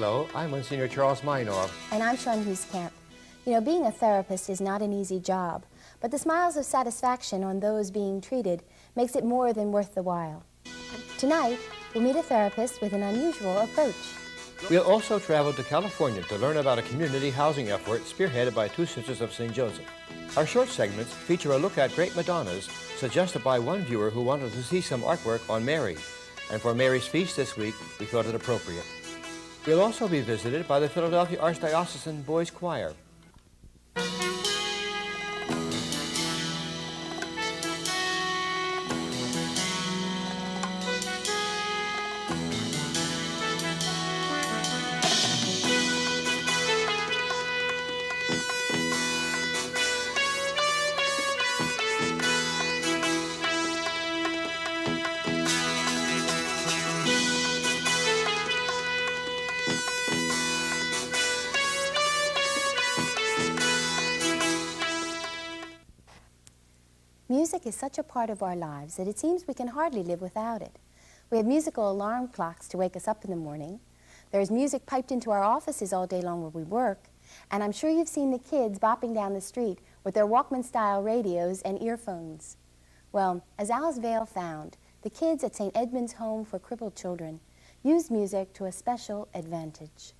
Hello, I'm Monsignor Charles Minor. And I'm Sean Hughescamp. You know, being a therapist is not an easy job, but the smiles of satisfaction on those being treated makes it more than worth the while. Tonight, we'll meet a therapist with an unusual approach. We'll also travel to California to learn about a community housing effort spearheaded by two Sisters of St. Joseph. Our short segments feature a look at great Madonnas suggested by one viewer who wanted to see some artwork on Mary. And for Mary's feast this week, we thought it appropriate. We'll also be visited by the Philadelphia Archdiocesan Boys Choir. Music is such a part of our lives that it seems we can hardly live without it. We have musical alarm clocks to wake us up in the morning. There's music piped into our offices all day long where we work. And I'm sure you've seen the kids bopping down the street with their Walkman-style radios and earphones. Well, as Alice Vale found, the kids at St. Edmund's Home for Crippled Children use music to a special advantage.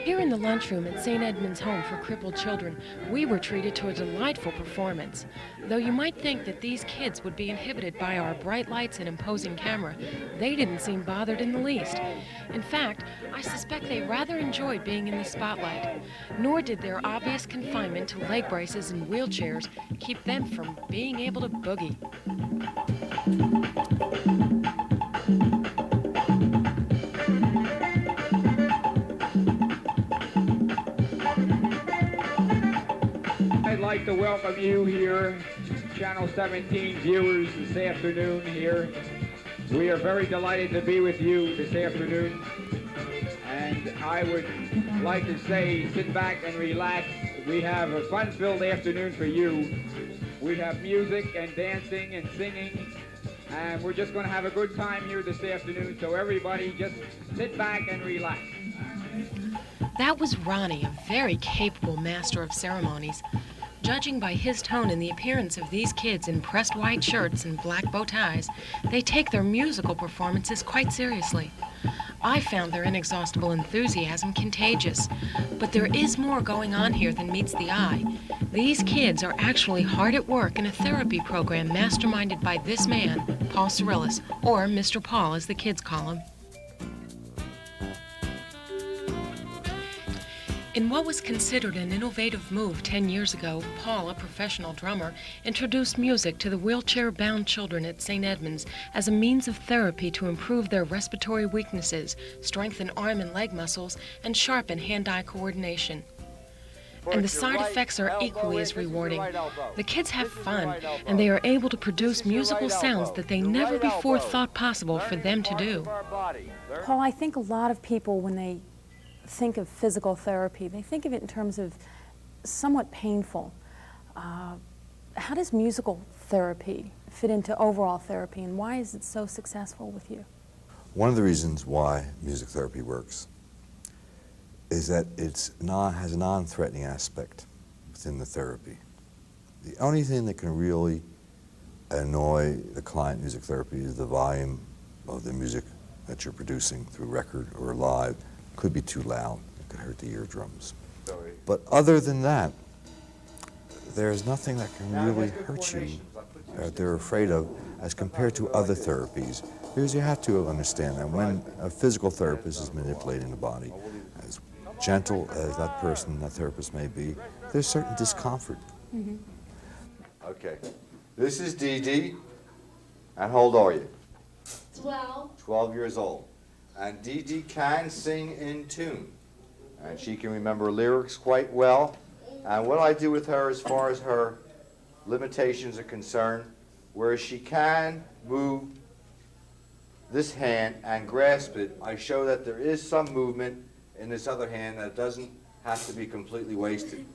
Here in the lunchroom at St. Edmund's Home for Crippled Children, we were treated to a delightful performance. Though you might think that these kids would be inhibited by our bright lights and imposing camera, they didn't seem bothered in the least. In fact, I suspect they rather enjoyed being in the spotlight. Nor did their obvious confinement to leg braces and wheelchairs keep them from being able to boogie. I'd like to welcome you here, Channel 17 viewers this afternoon here. We are very delighted to be with you this afternoon. And I would like to say, sit back and relax. We have a fun-filled afternoon for you. We have music and dancing and singing. And we're just going to have a good time here this afternoon. So everybody just sit back and relax. That was Ronnie, a very capable master of ceremonies. Judging by his tone and the appearance of these kids in pressed white shirts and black bow ties, they take their musical performances quite seriously. I found their inexhaustible enthusiasm contagious, but there is more going on here than meets the eye. These kids are actually hard at work in a therapy program masterminded by this man, Paul Cyrillis, or Mr. Paul as the kids call him. In what was considered an innovative move 10 years ago, Paul, a professional drummer, introduced music to the wheelchair-bound children at St. Edmund's as a means of therapy to improve their respiratory weaknesses, strengthen arm and leg muscles, and sharpen hand-eye coordination. And the side effects are equally as rewarding. The kids have fun, and they are able to produce musical sounds that they never before thought possible for them to do. Paul, I think a lot of people, when they think of physical therapy, they think of it in terms of somewhat painful. How does musical therapy fit into overall therapy, and why is it so successful with you? One of the reasons why music therapy works is that it has a non-threatening aspect within the therapy. The only thing that can really annoy the client music therapy is the volume of the music that you're producing through record or live. Could be too loud, it could hurt the eardrums. But other than that, there's nothing that can really hurt you that they're afraid of as compared to other therapies. Because you have to understand that when a physical therapist is manipulating the body, as gentle as that person, that therapist may be, there's certain discomfort. Mm-hmm. Okay. This is Dee Dee. And how old are you? 12. 12 years old. And Dee Dee can sing in tune. And she can remember lyrics quite well. And what I do with her as far as her limitations are concerned, whereas she can move this hand and grasp it, I show that there is some movement in this other hand that doesn't have to be completely wasted.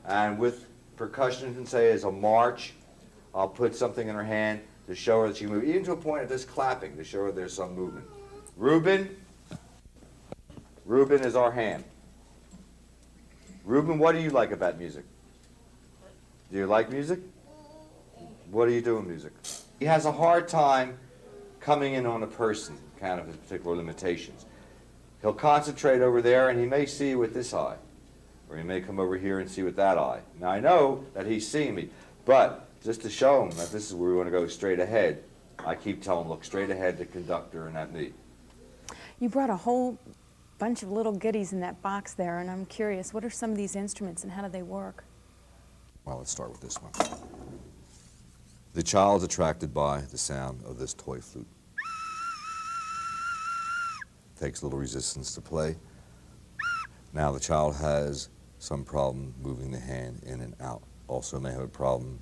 And with percussion, and say as a march, I'll put something in her hand to show her that she can move, even to a point of just clapping to show her there's some movement. Reuben is our hand. Reuben, what do you like about music? Do you like music? What do you do in music? He has a hard time coming in on a person, kind of his particular limitations. He'll concentrate over there and he may see with this eye, or he may come over here and see with that eye. Now I know that he's seeing me, but just to show him that this is where we want to go straight ahead, I keep telling him, look straight ahead, the conductor, and at me. You brought a whole bunch of little goodies in that box there, and I'm curious, what are some of these instruments and how do they work? Well, let's start with this one. The child's attracted by the sound of this toy flute. Takes a little resistance to play. Now the child has some problem moving the hand in and out. Also may have a problem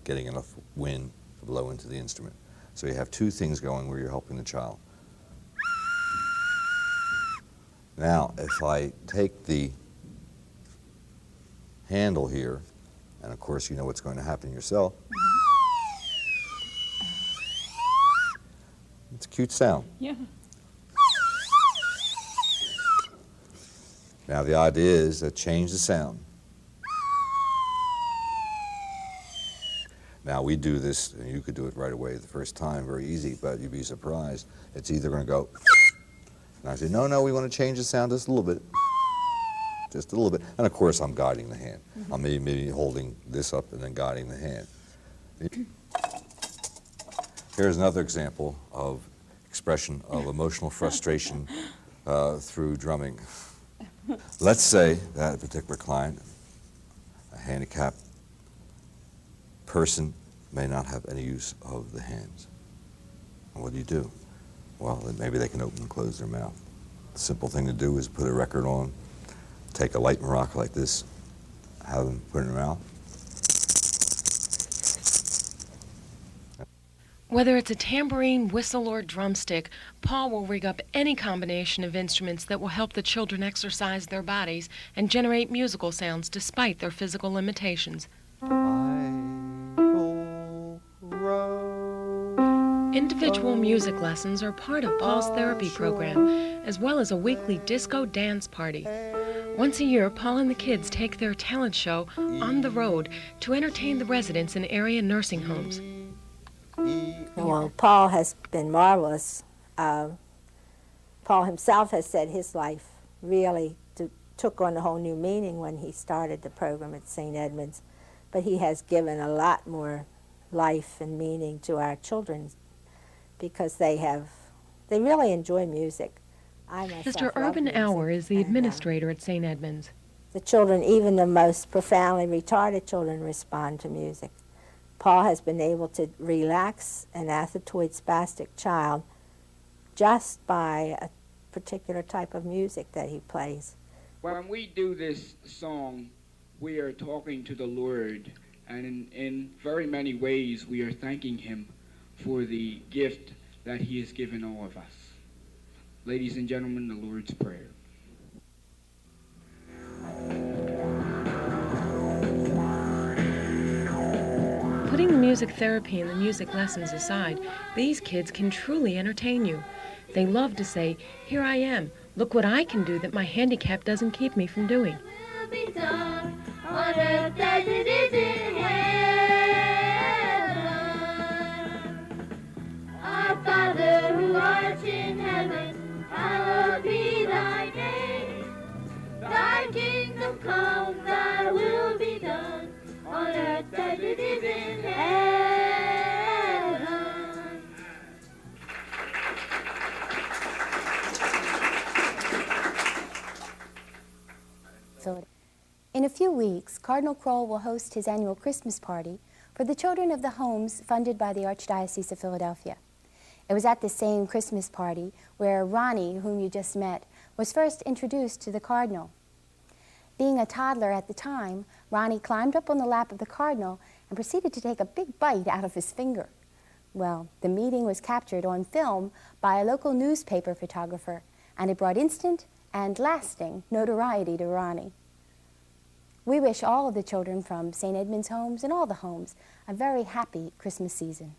getting enough wind to blow into the instrument. So you have two things going where you're helping the child. Now, if I take the handle here, and of course you know what's going to happen yourself, it's a cute sound. Yeah. Now the idea is to change the sound. Now we do this, and you could do it right away the first time, very easy, but you'd be surprised. It's either going to go, and I say, no, we want to change the sound just a little bit. Just a little bit. And of course I'm guiding the hand. Mm-hmm. I'm maybe holding this up and then guiding the hand. Here's another example of expression of emotional frustration through drumming. Let's say that a particular client, a handicapped person, may not have any use of the hands. And what do? Well, then maybe they can open and close their mouth. The simple thing to do is put a record on, take a light maraca like this, have them put it in their mouth. Whether it's a tambourine, whistle, or drumstick, Paul will rig up any combination of instruments that will help the children exercise their bodies and generate musical sounds despite their physical limitations. Individual music lessons are part of Paul's therapy program, as well as a weekly disco dance party. Once a year, Paul and the kids take their talent show on the road to entertain the residents in area nursing homes. Well, Paul has been marvelous. Paul himself has said his life really took on a whole new meaning when he started the program at St. Edmunds, but he has given a lot more life and meaning to our children because they really enjoy music. Mr. Urban Auer is the administrator at St. Edmunds. The children, even the most profoundly retarded children, respond to music. Paul has been able to relax an athetoid spastic child just by a particular type of music that he plays. When we do this song, we are talking to the Lord, and in very many ways we are thanking him for the gift that he has given all of us. Ladies and gentlemen, the Lord's Prayer. Putting the music therapy and the music lessons aside, these kids can truly entertain you. They love to say, "Here I am. Look what I can do that my handicap doesn't keep me from doing." Will be done on earth as it is in heaven. Our Father who art in heaven, hallowed be thy name. Thy kingdom come, thy will be done on earth as it is in heaven. weeks, Cardinal Kroll will host his annual Christmas party for the children of the homes funded by the Archdiocese of Philadelphia. It was at the same Christmas party where Ronnie, whom you just met, was first introduced to the Cardinal. Being a toddler at the time, Ronnie climbed up on the lap of the Cardinal and proceeded to take a big bite out of his finger. Well, the meeting was captured on film by a local newspaper photographer, and it brought instant and lasting notoriety to Ronnie. We wish all of the children from St. Edmund's Homes and all the homes a very happy Christmas season.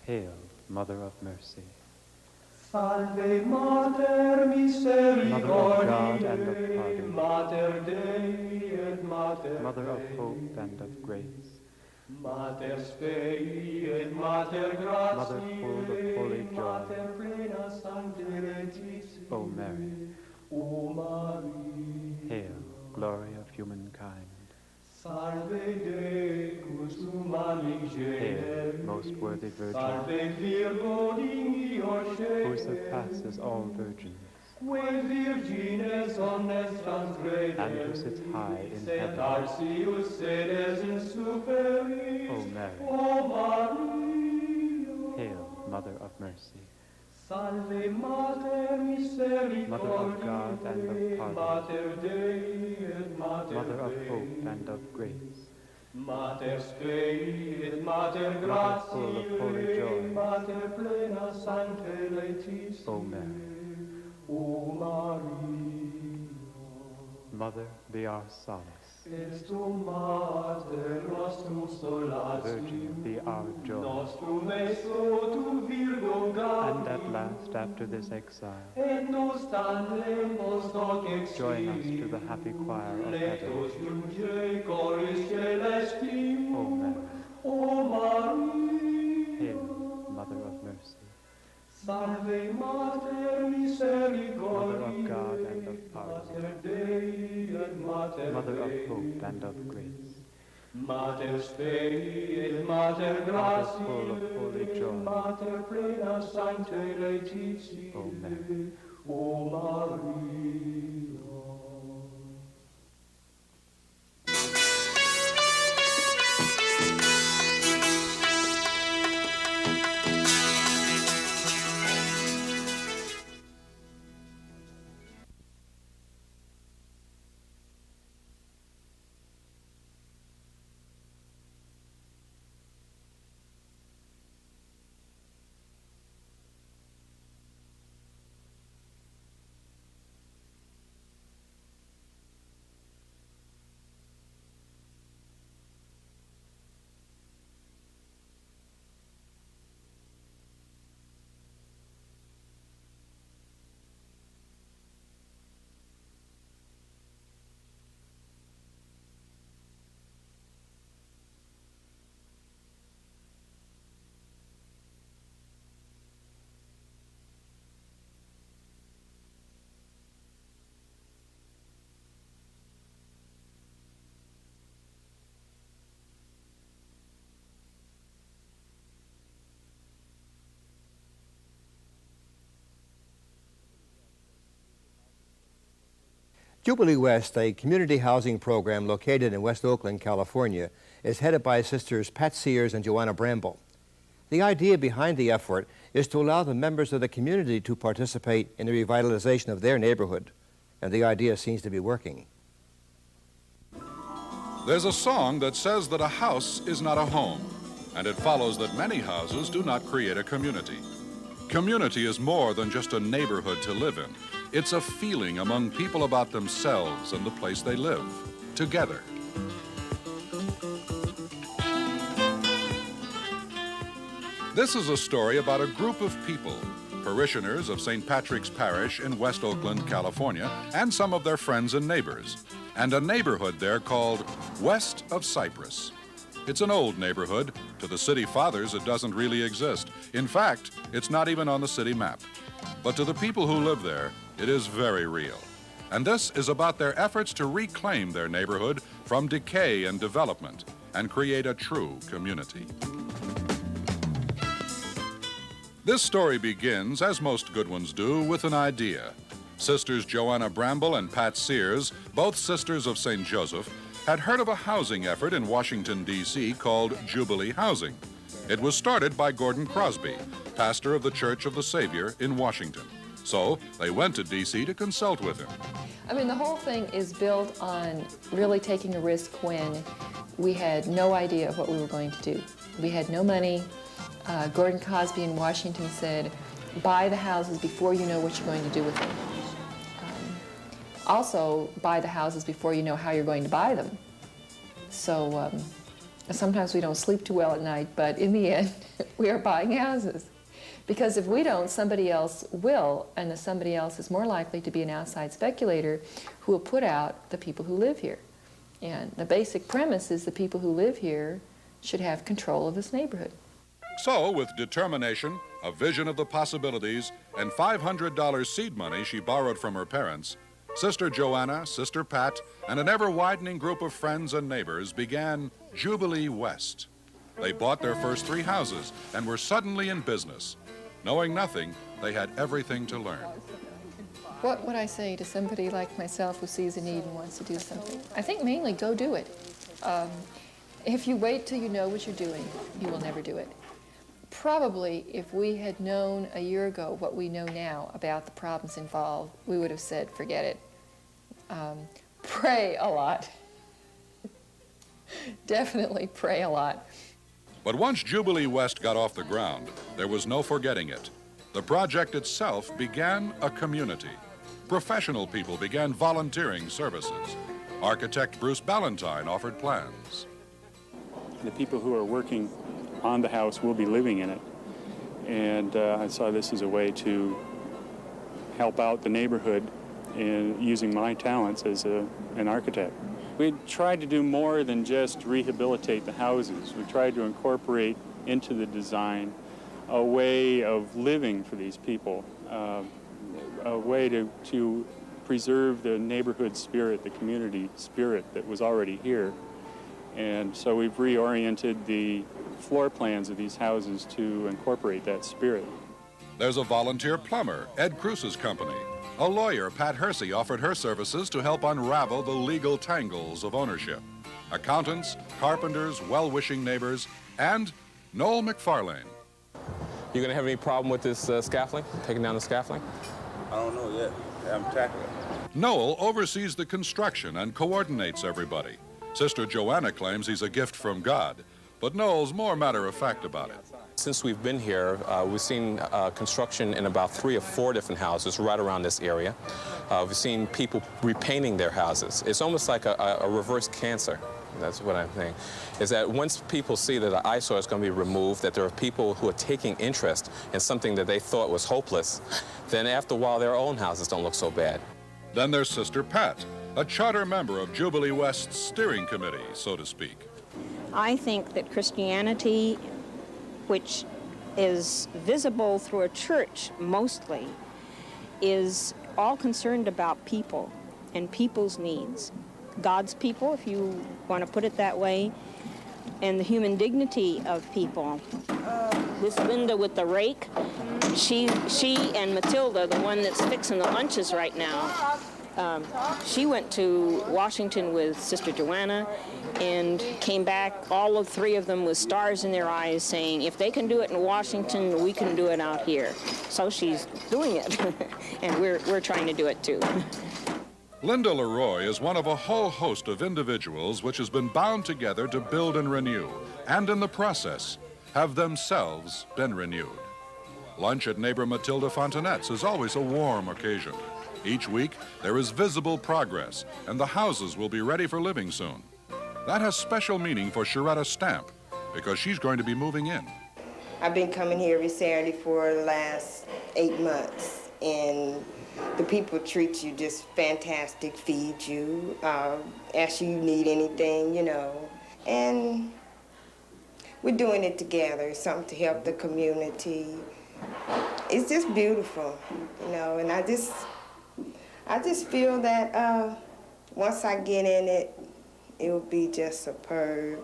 Hail, Mother of Mercy. Salve Mater Misericordiae, Mother of God and of pardon, Mater Dei et Mater Mother of Dei. hope and of grace, Mater Spei et Mater Gratiae, Mother full of holy joy, Mater plena Sancte Laetitia, O Mary, O Maria, hail, glory of humankind. Salve Decus humani Hail, generi, most worthy Virgin, Salve Virgo Dignior who Sceli, surpasses all virgins, Que virgines omnes and transgredere, who sits high in sed heaven. Arcius sedes in superis, O Mary, O Maria. hail, Mother of mercy, Salve Mater Misericordiae, Mother of God and of pardon, Mater Dei et Mater Mother of Dei, hope and of grace, Mater Spei et Mater Mother full of holy Gratiae, joy, Mater plena Sancte Laetitia, O Mary, O Maria. Mother, be our solace. Est tu Mater nostrum solatium, Virgin, be our joy. nostrum est tu Virgo And Gaudi, at last, after this exile, et nos tandemos hoc join us extimi, to the happy choir of lectos heaven. junge coris celestimus, O Mary, O Maria. hail, Mother of mercy, Salve Mater Misericordiae, Mother of God and of pardon, Mater Dei et Mater Mother of Dei, hope and of grace, Mater Spei et Mater Gratiae, full of holy joy, Mater plena Sancte Laetitia, O Mary, O Maria. Jubilee West, a community housing program located in West Oakland, California, is headed by sisters Pat Sears and Joanna Bramble. The idea behind the effort is to allow the members of the community to participate in the revitalization of their neighborhood, and the idea seems to be working. There's a song that says that a house is not a home, and it follows that many houses do not create a community. Community is more than just a neighborhood to live in. It's a feeling among people about themselves and the place they live, together. This is a story about a group of people, parishioners of St. Patrick's Parish in West Oakland, California, and some of their friends and neighbors, and a neighborhood there called West of Cypress. It's an old neighborhood. To the city fathers, it doesn't really exist. In fact, it's not even on the city map. But to the people who live there, it is very real. And this is about their efforts to reclaim their neighborhood from decay and development and create a true community. This story begins, as most good ones do, with an idea. Sisters Joanna Bramble and Pat Sears, both sisters of St. Joseph, had heard of a housing effort in Washington, D.C. called Jubilee Housing. It was started by Gordon Crosby, pastor of the Church of the Savior in Washington. So they went to D.C. to consult with him. I mean, the whole thing is built on really taking a risk when we had no idea of what we were going to do. We had no money. Gordon Crosby in Washington said, buy the houses before you know what you're going to do with them. Also, buy the houses before you know how you're going to buy them. So sometimes we don't sleep too well at night, but in the end, we are buying houses. Because if we don't, somebody else will, and the somebody else is more likely to be an outside speculator who will put out the people who live here. And the basic premise is the people who live here should have control of this neighborhood. So, with determination, a vision of the possibilities, and $500 seed money she borrowed from her parents, Sister Joanna, Sister Pat, and an ever-widening group of friends and neighbors began Jubilee West. They bought their first 3 houses and were suddenly in business. Knowing nothing, they had everything to learn. What would I say to somebody like myself who sees a need and wants to do something? I think mainly go do it. If you wait till you know what you're doing, you will never do it. Probably if we had known a year ago what we know now about the problems involved, we would have said, forget it. Pray a lot. Definitely pray a lot. But once Jubilee West got off the ground, there was no forgetting it. The project itself began a community. Professional people began volunteering services. Architect Bruce Ballantyne offered plans. The people who are working on the house will be living in it. And I saw this as a way to help out the neighborhood in using my talents as an architect. We tried to do more than just rehabilitate the houses. We tried to incorporate into the design a way of living for these people, a way to preserve the neighborhood spirit, the community spirit that was already here. And so we've reoriented the floor plans of these houses to incorporate that spirit. There's a volunteer plumber, Ed Cruz's company. A lawyer, Pat Hersey, offered her services to help unravel the legal tangles of ownership. Accountants, carpenters, well-wishing neighbors, and Noel McFarlane. You gonna have any problem with this scaffolding, taking down the scaffolding? I don't know yet. I'm tackling it. Noel oversees the construction and coordinates everybody. Sister Joanna claims he's a gift from God, but Noel's more matter-of-fact about it. Since we've been here, we've seen construction in about 3 or 4 different houses right around this area. We've seen people repainting their houses. It's almost like a reverse cancer. That's what I'm saying, is that once people see that an eyesore is going to be removed, that there are people who are taking interest in something that they thought was hopeless, then after a while their own houses don't look so bad. Then there's Sister Pat, a charter member of Jubilee West's steering committee, so to speak. I think that Christianity, which is visible through a church mostly, is all concerned about people and people's needs. God's people, if you want to put it that way, and the human dignity of people. This Linda with the rake, she and Matilda, the one that's fixing the lunches right now, she went to Washington with Sister Joanna and came back, all of 3 of them with stars in their eyes, saying, if they can do it in Washington, we can do it out here. So she's doing it, and we're trying to do it too. Linda Leroy is one of a whole host of individuals which has been bound together to build and renew, and in the process, have themselves been renewed. Lunch at neighbor Matilda Fontanette's is always a warm occasion. Each week, there is visible progress, and the houses will be ready for living soon. That has special meaning for Sharetta Stamp, because she's going to be moving in. I've been coming here every Saturday for the last 8 months, and the people treat you just fantastic, feed you, ask you need anything, you know. And we're doing it together, something to help the community. It's just beautiful, you know, and I just feel that once I get in it, it'll be just superb.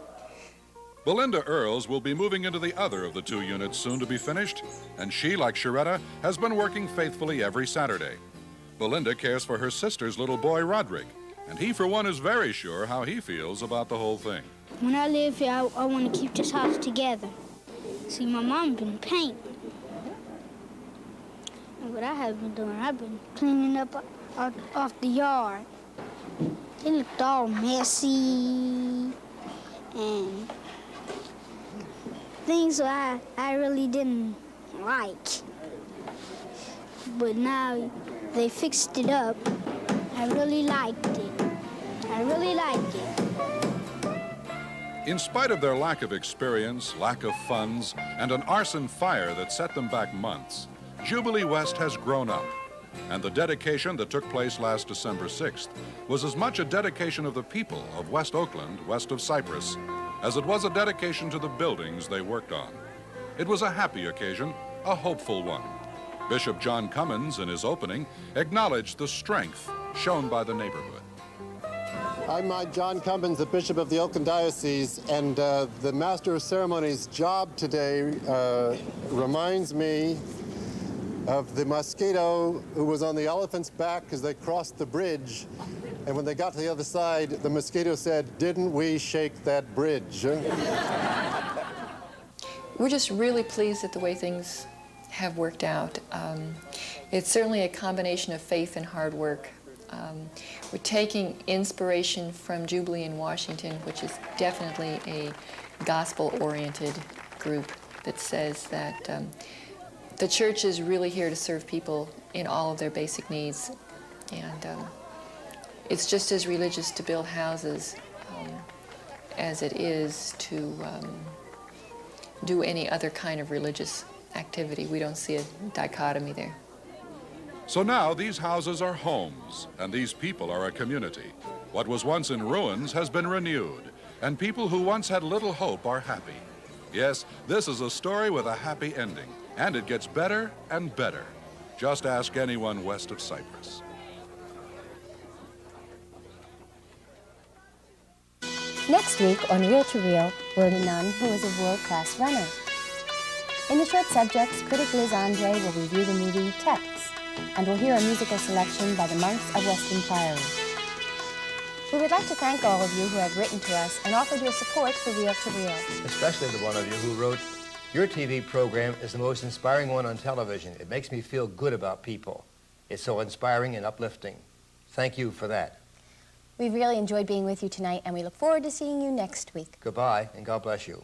Belinda Earls will be moving into the other of the 2 units soon to be finished, and she, like Sharetta, has been working faithfully every Saturday. Belinda cares for her sister's little boy, Roderick, and he, for one, is very sure how he feels about the whole thing. When I live here, I want to keep this house together. See, my mom been painting. And what I have been doing, I've been cleaning up off the yard. It looked all messy and things I really didn't like. But now they fixed it up. I really liked it. I really liked it. In spite of their lack of experience, lack of funds, and an arson fire that set them back months, Jubilee West has grown up. And the dedication that took place last December 6th was as much a dedication of the people of West Oakland, west of Cypress, as it was a dedication to the buildings they worked on. It was a happy occasion, a hopeful one. Bishop John Cummins, in his opening, acknowledged the strength shown by the neighborhood. I'm John Cummins, the Bishop of the Oakland Diocese, and the Master of Ceremonies job today reminds me of the mosquito who was on the elephant's back as they crossed the bridge. And when they got to the other side, the mosquito said, "Didn't we shake that bridge?" We're just really pleased at the way things have worked out. It's certainly a combination of faith and hard work. We're taking inspiration from Jubilee in Washington, which is definitely a gospel-oriented group that says that the church is really here to serve people in all of their basic needs. And it's just as religious to build houses as it is to do any other kind of religious activity. We don't see a dichotomy there. So now these houses are homes, and these people are a community. What was once in ruins has been renewed, and people who once had little hope are happy. Yes, this is a story with a happy ending, and it gets better and better. Just ask anyone west of Cyprus. Next week on Reel to Reel, we'll meet a nun who is a world-class runner. In the short subjects, critic Liz Andre will review the movie Texts, and we'll hear a musical selection by the Monks of Weston Priory. We would like to thank all of you who have written to us and offered your support for Reel to Reel. Especially the one of you who wrote, "Your TV program is the most inspiring one on television. It makes me feel good about people. It's so inspiring and uplifting." Thank you for that. We've really enjoyed being with you tonight, and we look forward to seeing you next week. Goodbye, and God bless you.